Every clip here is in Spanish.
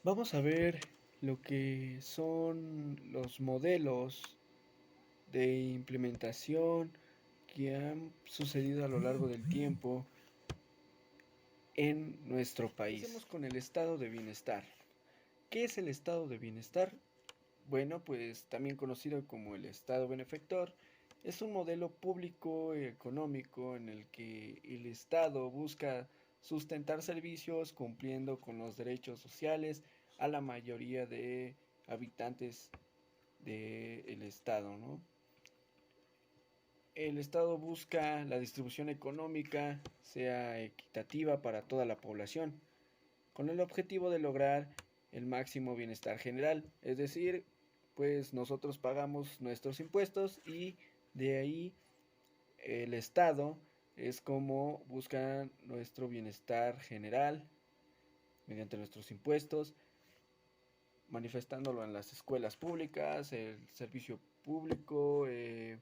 Vamos a ver lo que son los modelos de implementación que han sucedido a lo largo del tiempo en nuestro país. Empecemos con el estado de bienestar. ¿Qué es el estado de bienestar? Bueno, pues también conocido como el estado benefactor, es un modelo público económico en el que el estado busca sustentar servicios cumpliendo con los derechos sociales a la mayoría de habitantes del estado, ¿no? El estado busca la distribución económica sea equitativa para toda la población, con el objetivo de lograr el máximo bienestar general. Es decir, pues nosotros pagamos nuestros impuestos y de ahí el Estado es como busca nuestro bienestar general mediante nuestros impuestos, manifestándolo en las escuelas públicas, el servicio público, que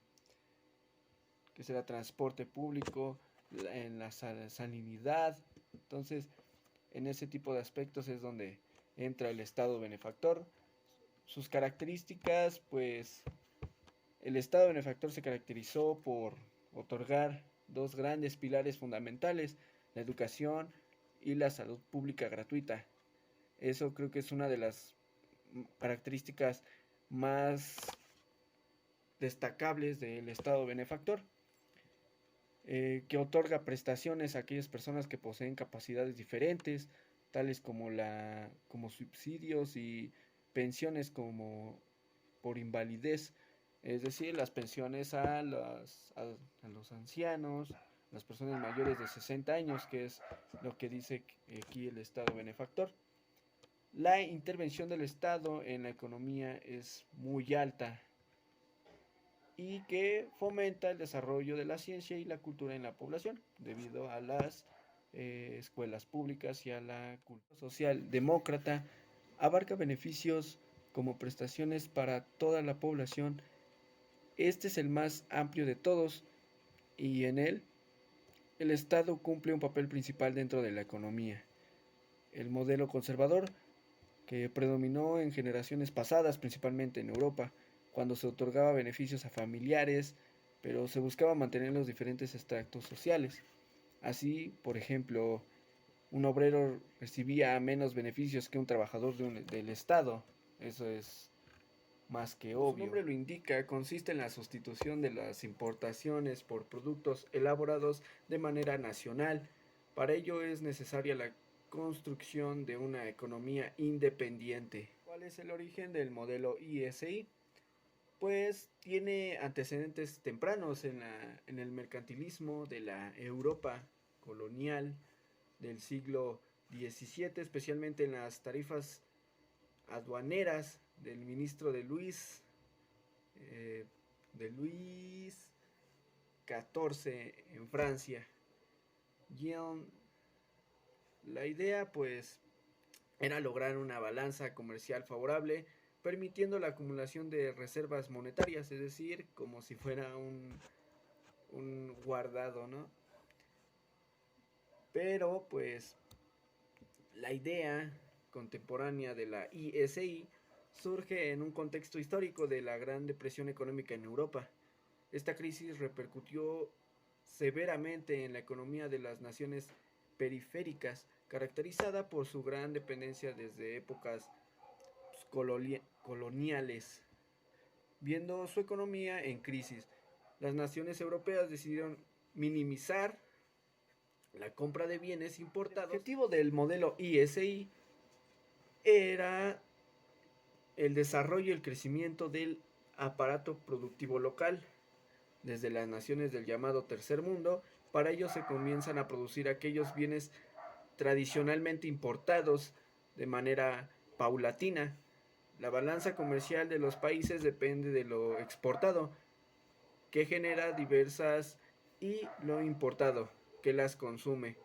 será transporte público, en la salinidad. Entonces, en ese tipo de aspectos es donde entra el Estado benefactor. Sus características, pues el Estado benefactor se caracterizó por otorgar dos grandes pilares fundamentales, la educación y la salud pública gratuita. Eso creo que es una de las características más destacables del Estado benefactor, que otorga prestaciones a aquellas personas que poseen capacidades diferentes, tales como subsidios y pensiones como por invalidez, es decir, las pensiones a los ancianos, las personas mayores de 60 años, que es lo que dice aquí el Estado benefactor. La intervención del Estado en la economía es muy alta y que fomenta el desarrollo de la ciencia y la cultura en la población debido a las escuelas públicas y a la cultura social demócrata. Abarca beneficios como prestaciones para toda la población. Este es el más amplio de todos y en él el Estado cumple un papel principal dentro de la economía. El modelo conservador, que predominó en generaciones pasadas, principalmente en Europa, cuando se otorgaba beneficios a familiares, pero se buscaba mantener los diferentes extractos sociales. Así, por ejemplo, un obrero recibía menos beneficios que un trabajador del Estado. Eso es más que obvio. Su nombre lo indica, consiste en la sustitución de las importaciones por productos elaborados de manera nacional. Para ello es necesaria la construcción de una economía independiente. ¿Cuál es el origen del modelo ISI? Pues tiene antecedentes tempranos en el mercantilismo de la Europa colonial del siglo XVII, especialmente en las tarifas aduaneras del ministro eh, de Luis XIV en Francia. Guion, la idea pues era lograr una balanza comercial favorable, permitiendo la acumulación de reservas monetarias, es decir, como si fuera un guardado, ¿no? Pero pues la idea contemporánea de la ISI surge en un contexto histórico de la Gran Depresión Económica en Europa. Esta crisis repercutió severamente en la economía de las naciones periféricas, caracterizada por su gran dependencia desde épocas coloniales. Viendo su economía en crisis, las naciones europeas decidieron minimizar la compra de bienes importados. El objetivo del modelo ISI era el desarrollo y el crecimiento del aparato productivo local desde las naciones del llamado tercer mundo. Para ello se comienzan a producir aquellos bienes tradicionalmente importados de manera paulatina. La balanza comercial de los países depende de lo exportado, que genera diversas, y lo importado, que las consume.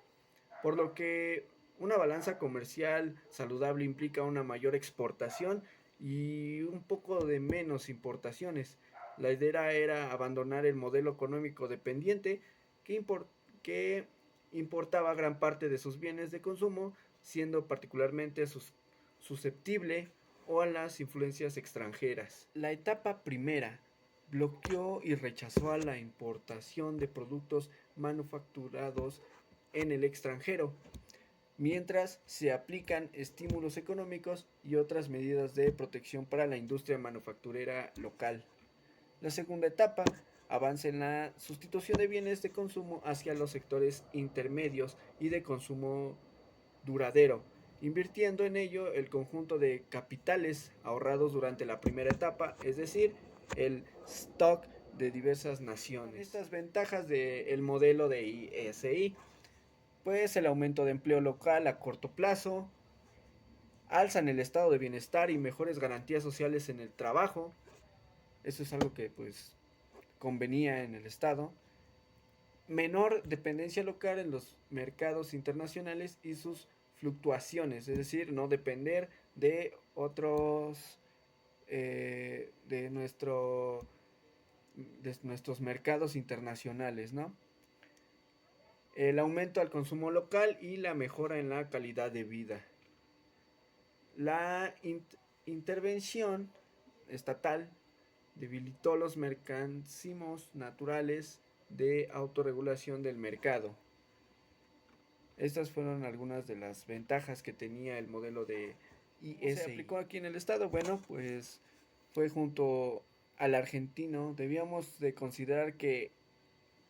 Por lo que una balanza comercial saludable implica una mayor exportación y un poco de menos importaciones. La idea era abandonar el modelo económico dependiente que importaba gran parte de sus bienes de consumo, siendo particularmente susceptible o a las influencias extranjeras. La etapa primera bloqueó y rechazó a la importación de productos manufacturados en el extranjero, mientras se aplican estímulos económicos y otras medidas de protección para la industria manufacturera local. La segunda etapa avanza en la sustitución de bienes de consumo hacia los sectores intermedios y de consumo duradero, invirtiendo en ello el conjunto de capitales ahorrados durante la primera etapa, es decir, el stock de diversas naciones. Estas ventajas del modelo de ISI, pues el aumento de empleo local a corto plazo, alzan el estado de bienestar y mejores garantías sociales en el trabajo. Eso es algo que pues convenía en el estado. Menor dependencia local en los mercados internacionales y sus fluctuaciones, es decir, no depender de otros de nuestros mercados internacionales, ¿no? El aumento al consumo local y la mejora en la calidad de vida. La intervención estatal debilitó los mecanismos naturales de autorregulación del mercado. Estas fueron algunas de las ventajas que tenía el modelo de ISI. ¿Se aplicó aquí en el estado? Bueno, pues fue junto al argentino. Debíamos de considerar que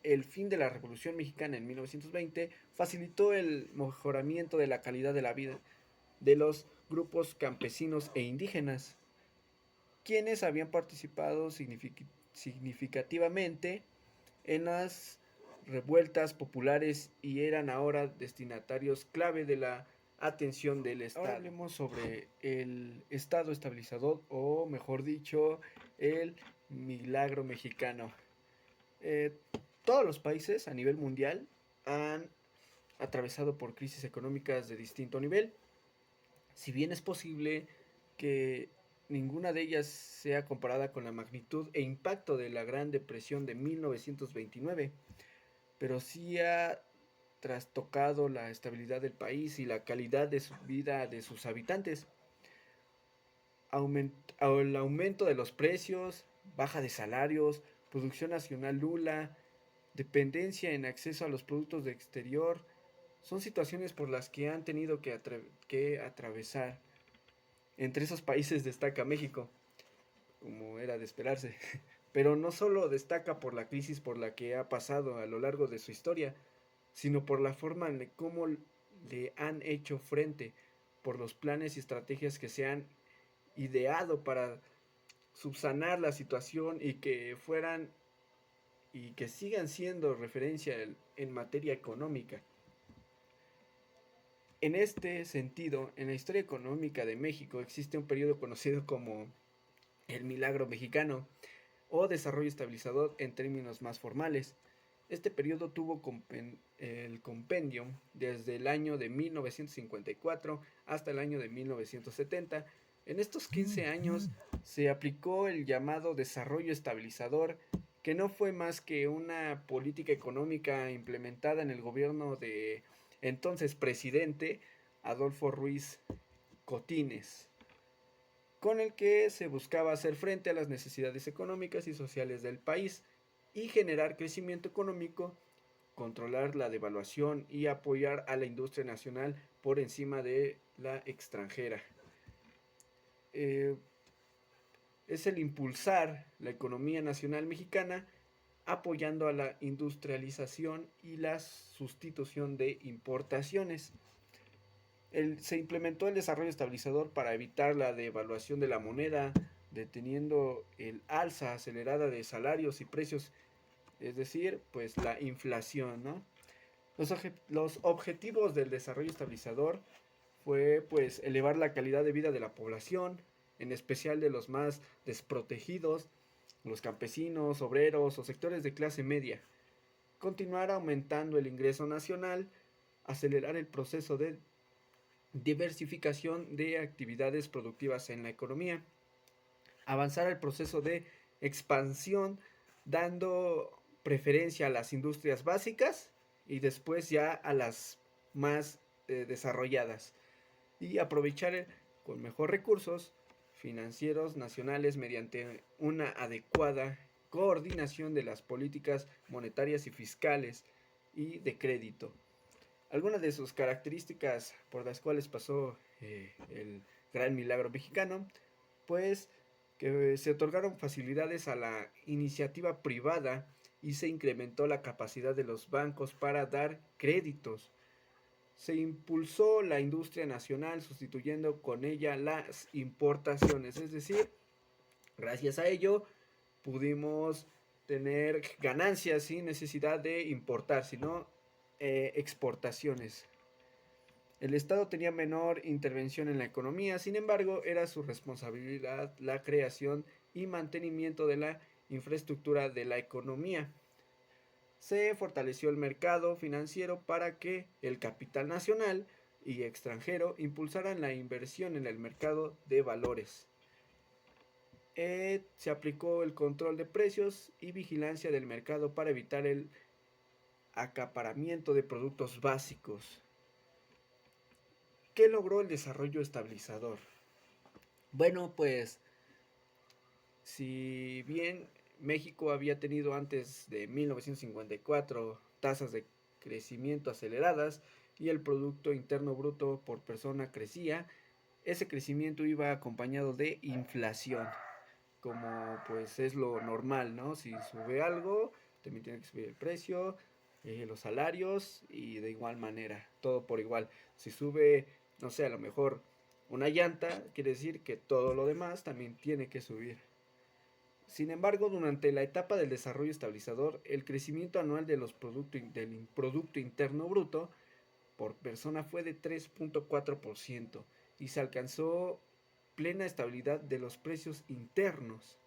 el fin de la Revolución Mexicana en 1920 facilitó el mejoramiento de la calidad de la vida de los grupos campesinos e indígenas, quienes habían participado significativamente en las revueltas populares y eran ahora destinatarios clave de la atención del Estado. Ahora hablemos sobre el Estado estabilizador, o mejor dicho, el milagro mexicano. Todos los países a nivel mundial han atravesado por crisis económicas de distinto nivel. Si bien es posible que ninguna de ellas sea comparada con la magnitud e impacto de la Gran Depresión de 1929, pero sí ha trastocado la estabilidad del país y la calidad de su vida de sus habitantes. El aumento de los precios, baja de salarios, producción nacional nula, dependencia en acceso a los productos de exterior, son situaciones por las que han tenido que atravesar. Entre esos países destaca México, como era de esperarse. Pero no solo destaca por la crisis por la que ha pasado a lo largo de su historia, sino por la forma en cómo le han hecho frente, por los planes y estrategias que se han ideado para subsanar la situación y que fueran y que sigan siendo referencia en materia económica. En este sentido, en la historia económica de México existe un periodo conocido como el milagro mexicano o desarrollo estabilizador en términos más formales. Este periodo tuvo el compendio desde el año de 1954 hasta el año de 1970. En estos 15 años se aplicó el llamado desarrollo estabilizador, que no fue más que una política económica implementada en el gobierno de entonces presidente Adolfo Ruiz Cotines, con el que se buscaba hacer frente a las necesidades económicas y sociales del país y generar crecimiento económico, controlar la devaluación y apoyar a la industria nacional por encima de la extranjera. Es el impulsar la economía nacional mexicana, apoyando a la industrialización y la sustitución de importaciones. Se implementó el desarrollo estabilizador para evitar la devaluación de la moneda, deteniendo el alza acelerada de salarios y precios, es decir, pues la inflación, ¿no? Los objetivos del desarrollo estabilizador fue pues elevar la calidad de vida de la población, en especial de los más desprotegidos, los campesinos, obreros o sectores de clase media, continuar aumentando el ingreso nacional, acelerar el proceso de diversificación de actividades productivas en la economía, avanzar el proceso de expansión dando preferencia a las industrias básicas y después ya a las más desarrolladas, y aprovechar con mejor recursos financieros nacionales mediante una adecuada coordinación de las políticas monetarias y fiscales y de crédito. Algunas de sus características por las cuales pasó el gran milagro mexicano, pues que se otorgaron facilidades a la iniciativa privada y se incrementó la capacidad de los bancos para dar créditos. Se impulsó la industria nacional sustituyendo con ella las importaciones, es decir, gracias a ello pudimos tener ganancias sin necesidad de importar, sino exportaciones. El Estado tenía menor intervención en la economía, sin embargo, era su responsabilidad la creación y mantenimiento de la infraestructura de la economía. Se fortaleció el mercado financiero para que el capital nacional y extranjero impulsaran la inversión en el mercado de valores. Se aplicó el control de precios y vigilancia del mercado para evitar el acaparamiento de productos básicos. ¿Qué logró el desarrollo estabilizador? Bueno, pues si bien México había tenido antes de 1954 tasas de crecimiento aceleradas y el Producto Interno Bruto por persona crecía, ese crecimiento iba acompañado de inflación, como pues es lo normal, ¿no? Si sube algo, también tiene que subir el precio, los salarios y de igual manera, todo por igual. Si sube, no sé, a lo mejor una llanta, quiere decir que todo lo demás también tiene que subir. Sin embargo, durante la etapa del desarrollo estabilizador, el crecimiento anual de los del Producto Interno Bruto por persona fue de 3.4% y se alcanzó plena estabilidad de los precios internos.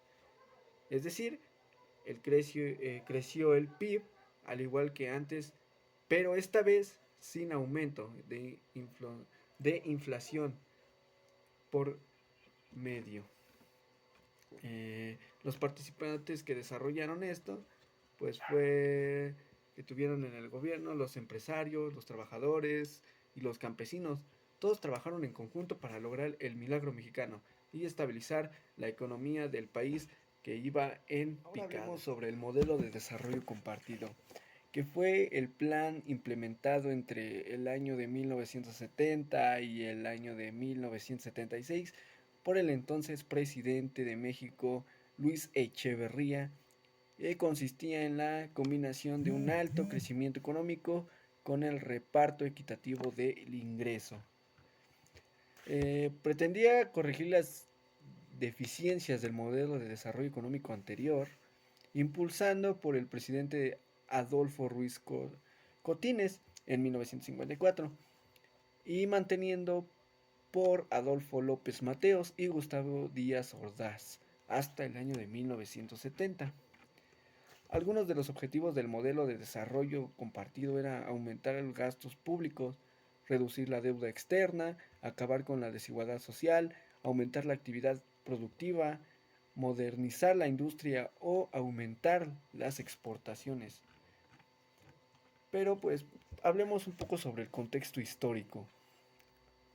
Es decir, creció el PIB al igual que antes, pero esta vez sin aumento de inflación por medio. Los participantes que desarrollaron esto, pues fue que tuvieron en el gobierno los empresarios, los trabajadores y los campesinos. Todos trabajaron en conjunto para lograr el milagro mexicano y estabilizar la economía del país que iba en picada. Ahora hablemos sobre el modelo de desarrollo compartido, que fue el plan implementado entre el año de 1970 y el año de 1976 por el entonces presidente de México, Luis Echeverría, que consistía en la combinación de un alto crecimiento económico con el reparto equitativo del ingreso. Pretendía corregir las deficiencias del modelo de desarrollo económico anterior, impulsando por el presidente Adolfo Ruiz Cotines en 1954 y manteniendo por Adolfo López Mateos y Gustavo Díaz Ordaz hasta el año de 1970. Algunos de los objetivos del modelo de desarrollo compartido era aumentar los gastos públicos, reducir la deuda externa, acabar con la desigualdad social, aumentar la actividad productiva, modernizar la industria o aumentar las exportaciones. Pero pues hablemos un poco sobre el contexto histórico.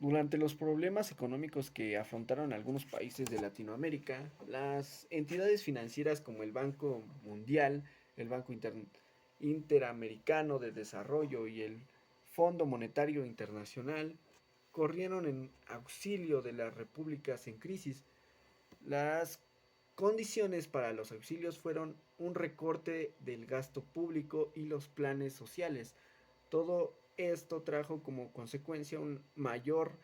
Durante los problemas económicos que afrontaron algunos países de Latinoamérica, las entidades financieras como el Banco Mundial, el Banco Interamericano de Desarrollo y el Fondo Monetario Internacional corrieron en auxilio de las repúblicas en crisis. Las condiciones para los auxilios fueron un recorte del gasto público y los planes sociales. Todo esto trajo como consecuencia un mayor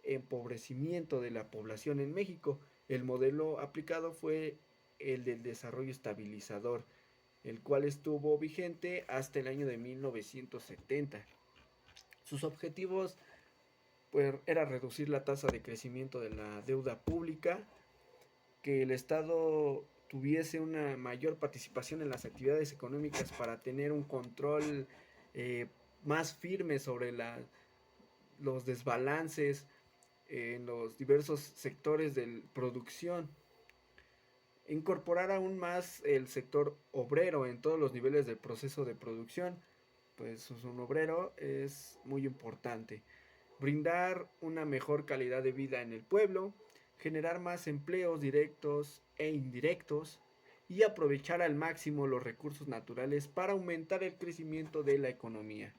empobrecimiento de la población en México. El modelo aplicado fue el del desarrollo estabilizador, el cual estuvo vigente hasta el año de 1970. Sus objetivos pues, era reducir la tasa de crecimiento de la deuda pública, que el Estado tuviese una mayor participación en las actividades económicas para tener un control más firme sobre los desbalances en los diversos sectores de producción. Incorporar aún más el sector obrero en todos los niveles del proceso de producción, pues un obrero es muy importante. brindar una mejor calidad de vida en el pueblo, generar más empleos directos e indirectos y aprovechar al máximo los recursos naturales para aumentar el crecimiento de la economía.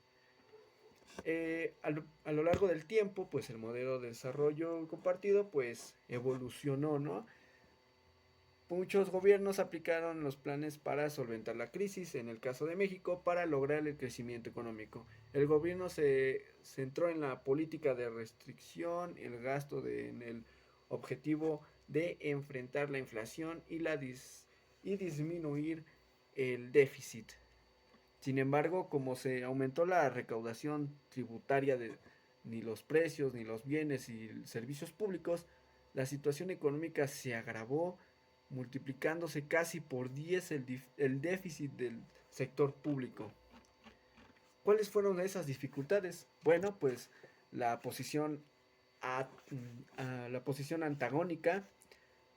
A lo largo del tiempo, pues el modelo de desarrollo compartido pues evolucionó, ¿no? Muchos gobiernos aplicaron los planes para solventar la crisis, en el caso de México, para lograr el crecimiento económico. El gobierno se centró en la política de restricción, el gasto en el objetivo de enfrentar la inflación y disminuir el déficit. Sin embargo, como se aumentó la recaudación tributaria ni los precios, ni los bienes y servicios públicos, la situación económica se agravó, multiplicándose casi por 10 el déficit del sector público. ¿Cuáles fueron esas dificultades? Bueno, pues la posición, la posición antagónica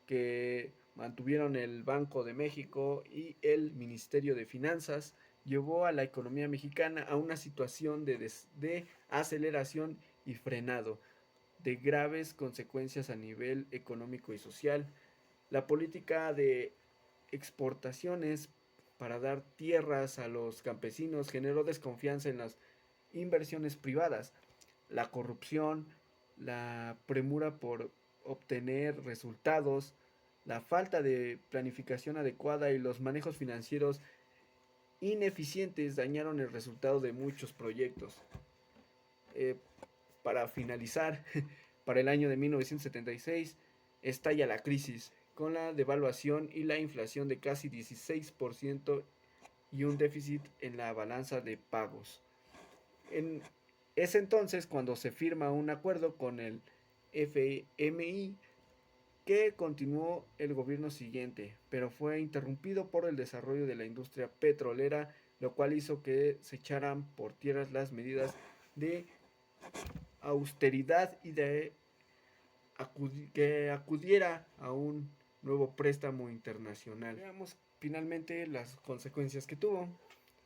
que mantuvieron el Banco de México y el Ministerio de Finanzas llevó a la economía mexicana a una situación de aceleración y frenado, de graves consecuencias a nivel económico y social. La política de exportaciones para dar tierras a los campesinos generó desconfianza en las inversiones privadas. La corrupción, la premura por obtener resultados, la falta de planificación adecuada y los manejos financieros ineficientes dañaron el resultado de muchos proyectos. Eh, para finalizar, para el año de 1976 estalla la crisis, con la devaluación y la inflación de casi 16% y un déficit en la balanza de pagos. En ese entonces cuando se firma un acuerdo con el FMI que continuó el gobierno siguiente, pero fue interrumpido por el desarrollo de la industria petrolera, lo cual hizo que se echaran por tierra las medidas de austeridad y de que acudiera a un nuevo préstamo internacional. Veamos finalmente las consecuencias que tuvo.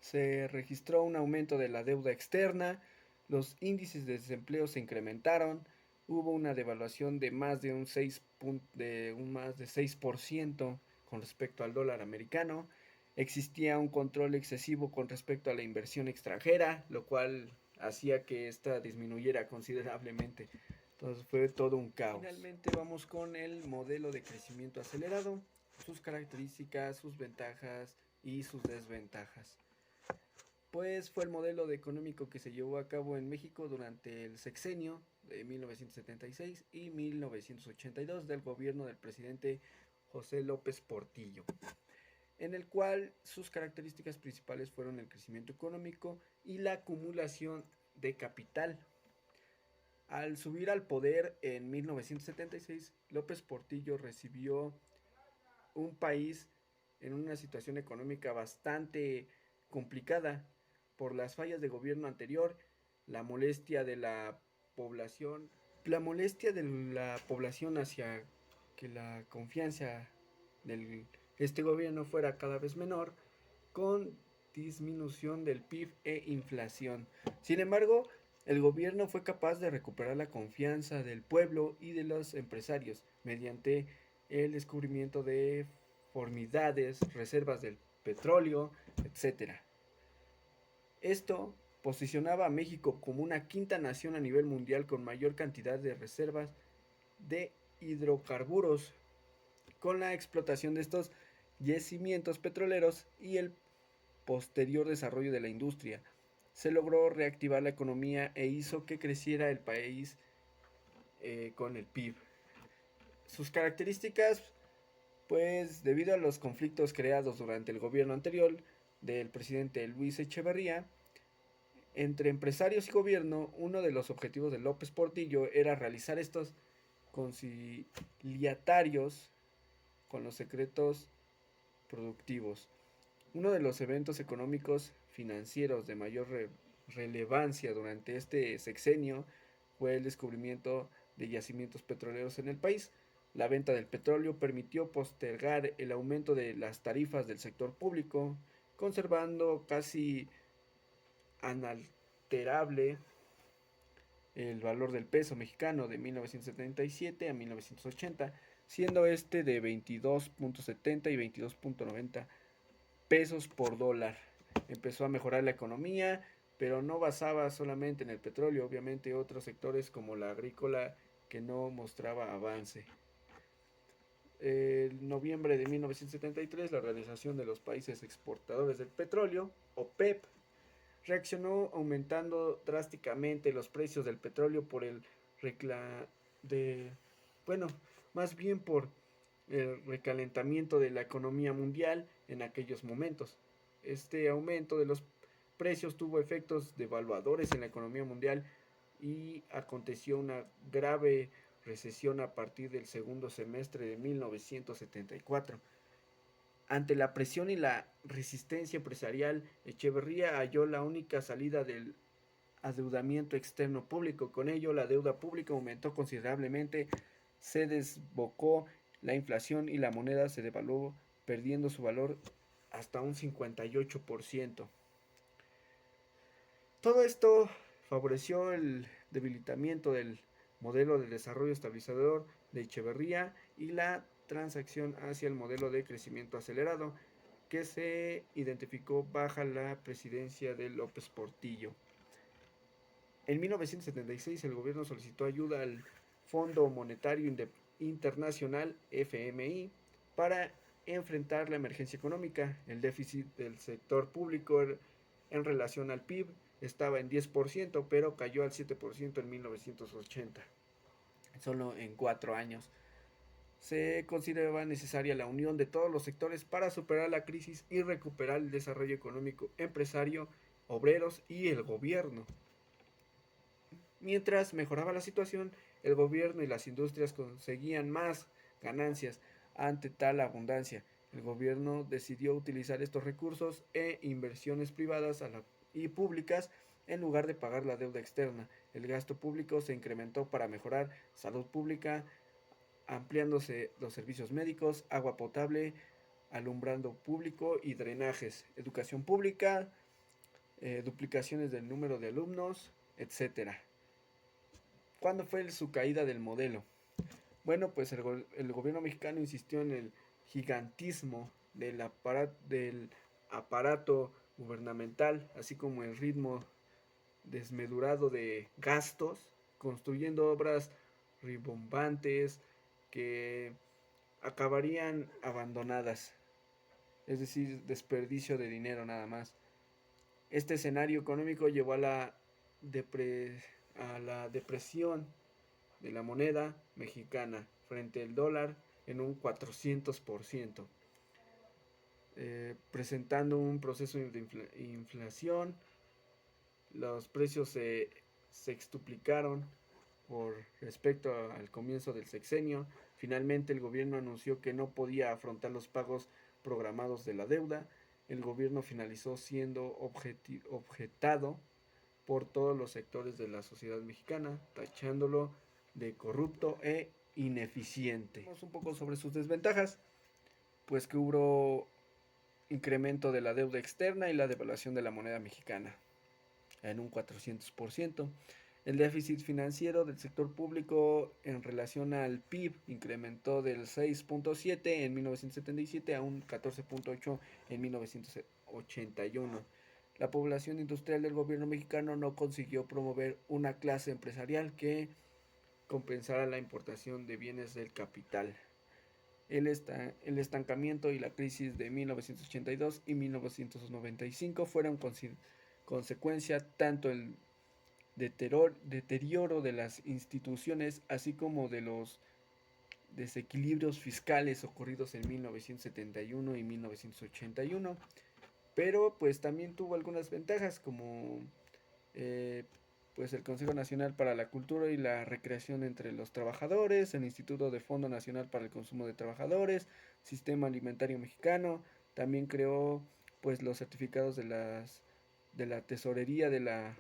Se registró un aumento de la deuda externa, los índices de desempleo se incrementaron, hubo una devaluación de más de un 6% con respecto al dólar americano, existía un control excesivo con respecto a la inversión extranjera, lo cual hacía que esta disminuyera considerablemente. Entonces fue todo un caos. Finalmente vamos con el modelo de crecimiento acelerado, sus características, sus ventajas y sus desventajas. Pues fue el modelo económico que se llevó a cabo en México durante el sexenio de 1976 y 1982 del gobierno del presidente José López Portillo, en el cual sus características principales fueron el crecimiento económico y la acumulación de capital. Al subir al poder en 1976, López Portillo recibió un país en una situación económica bastante complicada por las fallas de gobierno anterior, la molestia de la población, hacia que la confianza de este gobierno fuera cada vez menor, con disminución del PIB e inflación. Sin embargo, el gobierno fue capaz de recuperar la confianza del pueblo y de los empresarios mediante el descubrimiento de formidades, reservas del petróleo, etcétera. Esto posicionaba a México como una quinta nación a nivel mundial con mayor cantidad de reservas de hidrocarburos, con la explotación de estos yacimientos petroleros y el posterior desarrollo de la industria. Se logró reactivar la economía e hizo que creciera el país con el PIB. Sus características, pues debido a los conflictos creados durante el gobierno anterior del presidente Luis Echeverría, entre empresarios y gobierno, uno de los objetivos de López Portillo era realizar estos conciliatarios con los secretos productivos. Uno de los eventos económicos financieros de mayor relevancia durante este sexenio fue el descubrimiento de yacimientos petroleros en el país. La venta del petróleo permitió postergar el aumento de las tarifas del sector público, conservando casi inalterable el valor del peso mexicano de 1977 a 1980, siendo este de 22.70 y 22.90 pesos por dólar. Empezó a mejorar la economía, pero no basaba solamente en el petróleo, obviamente otros sectores como la agrícola que no mostraba avance. En noviembre de 1973, la Organización de los Países Exportadores del Petróleo, OPEP, reaccionó aumentando drásticamente los precios del petróleo por el recla de bueno, más bien por el recalentamiento de la economía mundial en aquellos momentos. Este aumento de los precios tuvo efectos devaluadores en la economía mundial y aconteció una grave recesión a partir del segundo semestre de 1974. Ante la presión y la resistencia empresarial, Echeverría halló la única salida del adeudamiento externo público. Con ello, la deuda pública aumentó considerablemente, se desbocó la inflación y la moneda se devaluó, perdiendo su valor hasta un 58%. Todo esto favoreció el debilitamiento del modelo de desarrollo estabilizador de Echeverría y la transacción hacia el modelo de crecimiento acelerado que se identificó bajo la presidencia de López Portillo. En 1976 el gobierno solicitó ayuda al Fondo Monetario Internacional FMI para enfrentar la emergencia económica. El déficit del sector público en relación al PIB estaba en 10%, pero cayó al 7% en 1980, solo en 4 años. Se consideraba necesaria la unión de todos los sectores para superar la crisis y recuperar el desarrollo económico, empresario, obreros y el gobierno. Mientras mejoraba la situación, el gobierno y las industrias conseguían más ganancias ante tal abundancia. El gobierno decidió utilizar estos recursos e inversiones privadas y públicas en lugar de pagar la deuda externa. El gasto público se incrementó para mejorar salud pública, ampliándose los servicios médicos, agua potable, alumbrado público y drenajes, educación pública, duplicaciones del número de alumnos, etc. ¿Cuándo fue su caída del modelo? Bueno, pues el gobierno mexicano insistió en el gigantismo del aparato gubernamental, así como el ritmo desmedurado de gastos, construyendo obras rimbombantes que acabarían abandonadas, es decir, desperdicio de dinero nada más. Este escenario económico llevó a la depresión de la moneda mexicana frente al dólar en un 400%, presentando un proceso de inflación. Los precios se sextuplicaron por respecto al comienzo del sexenio. Finalmente el gobierno anunció que no podía afrontar los pagos programados de la deuda. El gobierno finalizó siendo objetado por todos los sectores de la sociedad mexicana, tachándolo de corrupto e ineficiente. Vamos un poco sobre sus desventajas, pues que hubo incremento de la deuda externa y la devaluación de la moneda mexicana en un 400%. El déficit financiero del sector público en relación al PIB incrementó del 6.7 en 1977 a un 14.8 en 1981. La población industrial del gobierno mexicano no consiguió promover una clase empresarial que compensara la importación de bienes del capital. El estancamiento y la crisis de 1982 y 1995 fueron consecuencia tanto el deterioro de las instituciones así como de los desequilibrios fiscales ocurridos en 1971 y 1981, pero pues también tuvo algunas ventajas como pues el Consejo Nacional para la Cultura y la Recreación entre los Trabajadores, el Instituto de Fondo Nacional para el Consumo de Trabajadores, Sistema Alimentario Mexicano, también creó pues los certificados de la tesorería de la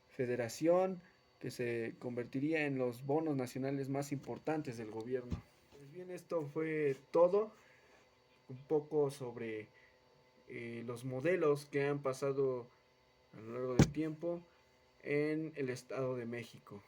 Federación, que se convertiría en los bonos nacionales más importantes del gobierno. Pues bien, esto fue todo, un poco sobre los modelos que han pasado a lo largo del tiempo. en el Estado de México.